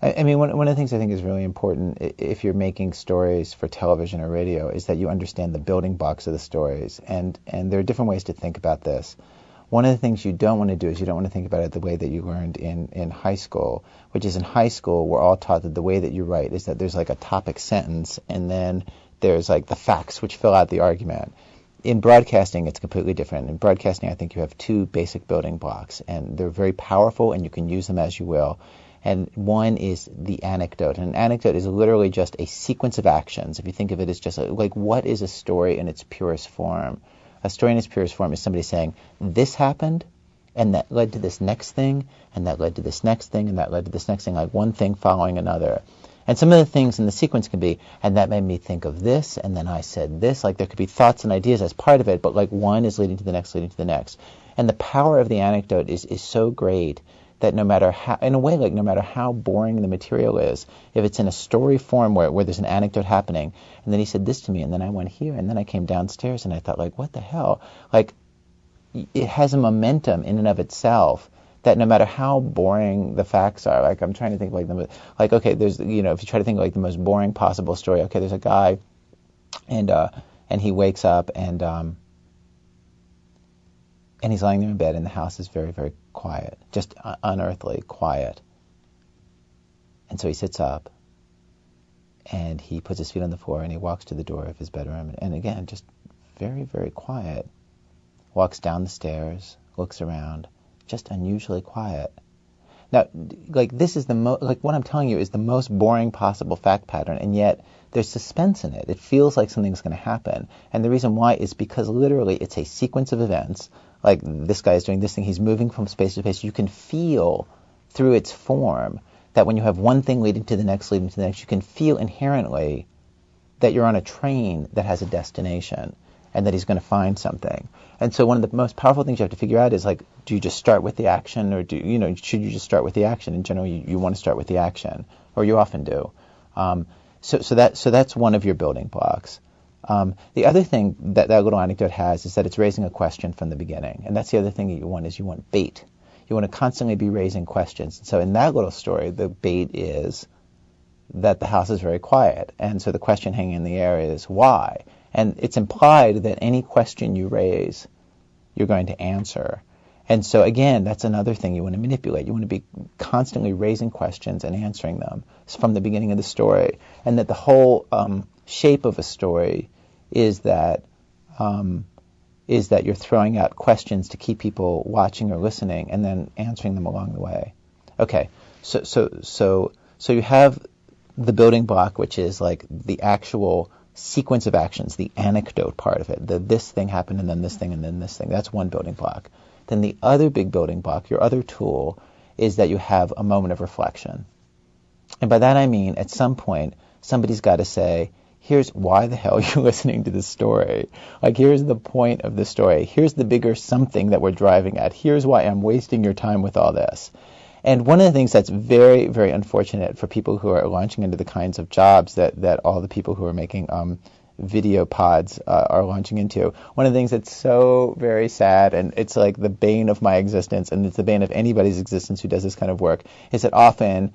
I mean, one of the things I think is really important if you're making stories for television or radio is that you understand the building blocks of the stories. And there are different ways to think about this. One of the things you don't want to do is you don't want to think about it the way that you learned in high school, which is in high school we're all taught that the way that you write is that there's like a topic sentence and then there's like the facts which fill out the argument. In broadcasting, it's completely different. In broadcasting, I think you have two basic building blocks, and they're very powerful, and you can use them as you will. And one is the anecdote. And an anecdote is literally just a sequence of actions. If you think of it as just like what is a story in its purest form? A story in its purest form is somebody saying, this happened, and that led to this next thing, and that led to this next thing, and that led to this next thing, like one thing following another. And some of the things in the sequence can be, and that made me think of this, and then I said this. Like there could be thoughts and ideas as part of it, but like one is leading to the next, leading to the next. And the power of the anecdote is so great that no matter how, in a way, like no matter how boring the material is, if it's in a story form where there's an anecdote happening, and then he said this to me, and then I went here, and then I came downstairs, and I thought, like, what the hell? Like, it has a momentum in and of itself that no matter how boring the facts are, like I'm trying to think like okay, there's, you know, if you try to think of like the most boring possible story, okay, there's a guy, and he wakes up and he's lying there in bed, and the house is very, very quiet, just unearthly quiet. And so he sits up, and he puts his feet on the floor, and he walks to the door of his bedroom, and again, just very, very quiet. Walks down the stairs, looks around, just unusually quiet. Now, like this is like what I'm telling you is the most boring possible fact pattern, and yet there's suspense in it. It feels like something's going to happen. And the reason why is because literally it's a sequence of events. Like this guy is doing this thing, he's moving from space to space. You can feel through its form that when you have one thing leading to the next, leading to the next, you can feel inherently that you're on a train that has a destination and that he's going to find something. And so one of the most powerful things you have to figure out is, like, do you just start with the action, or should you just start with the action? In general, you want to start with the action, or you often do. So that's one of your building blocks. The other thing that little anecdote has is that it's raising a question from the beginning. And that's the other thing that you want bait. You want to constantly be raising questions. So in that little story, the bait is that the house is very quiet. And so the question hanging in the air is why? And it's implied that any question you raise, you're going to answer. And so again, that's another thing you want to manipulate. You want to be constantly raising questions and answering them from the beginning of the story. And that the whole shape of a story is that you're throwing out questions to keep people watching or listening, and then answering them along the way. Okay, so you have the building block, which is like the actual sequence of actions, the anecdote part of it. This thing happened, and then this thing, and then this thing. That's one building block. Then the other big building block, your other tool, is that you have a moment of reflection. And by that I mean, at some point, somebody's got to say, here's why the hell you're listening to this story. Like, here's the point of the story. Here's the bigger something that we're driving at. Here's why I'm wasting your time with all this. And one of the things that's very, very unfortunate for people who are launching into the kinds of jobs that all the people who are making video pods are launching into, one of the things that's so very sad, and it's like the bane of my existence, and it's the bane of anybody's existence who does this kind of work, is that often,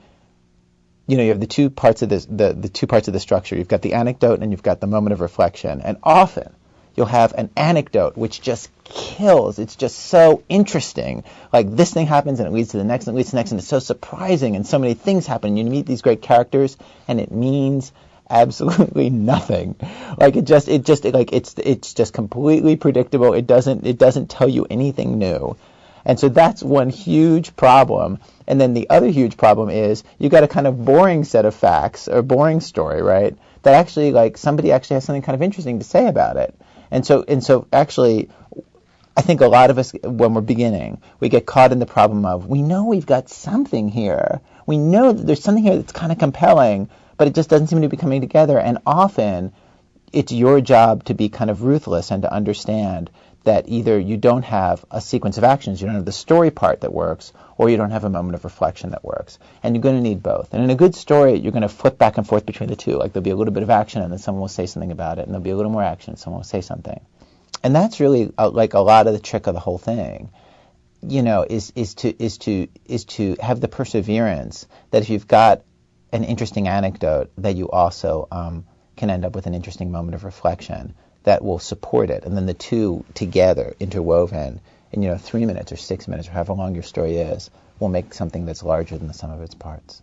you have the two parts of this, the two parts of the structure. You've got the anecdote and you've got the moment of reflection. And often you'll have an anecdote which just kills. It's just so interesting. Like, this thing happens and it leads to the next and it leads to the next, and it's so surprising, and so many things happen. You meet these great characters and it means absolutely nothing. Like, it's just completely predictable. It doesn't tell you anything new. And so that's one huge problem. And then the other huge problem is you've got a kind of boring set of facts, or boring story, right? That actually, like, somebody actually has something kind of interesting to say about it. And so actually, I think a lot of us, when we're beginning, we get caught in the problem of, we know we've got something here. We know that there's something here that's kind of compelling, but it just doesn't seem to be coming together. And often it's your job to be kind of ruthless and to understand that either you don't have a sequence of actions, you don't have the story part that works, or you don't have a moment of reflection that works. And you're going to need both. And in a good story, you're going to flip back and forth between the two. Like, there'll be a little bit of action, and then someone will say something about it, and there'll be a little more action, and someone will say something. And that's really like a lot of the trick of the whole thing, is to have the perseverance that if you've got an interesting anecdote, that you also can end up with an interesting moment of reflection that will support it. And then the two together, interwoven in 3 minutes or 6 minutes or however long your story is, will make something that's larger than the sum of its parts.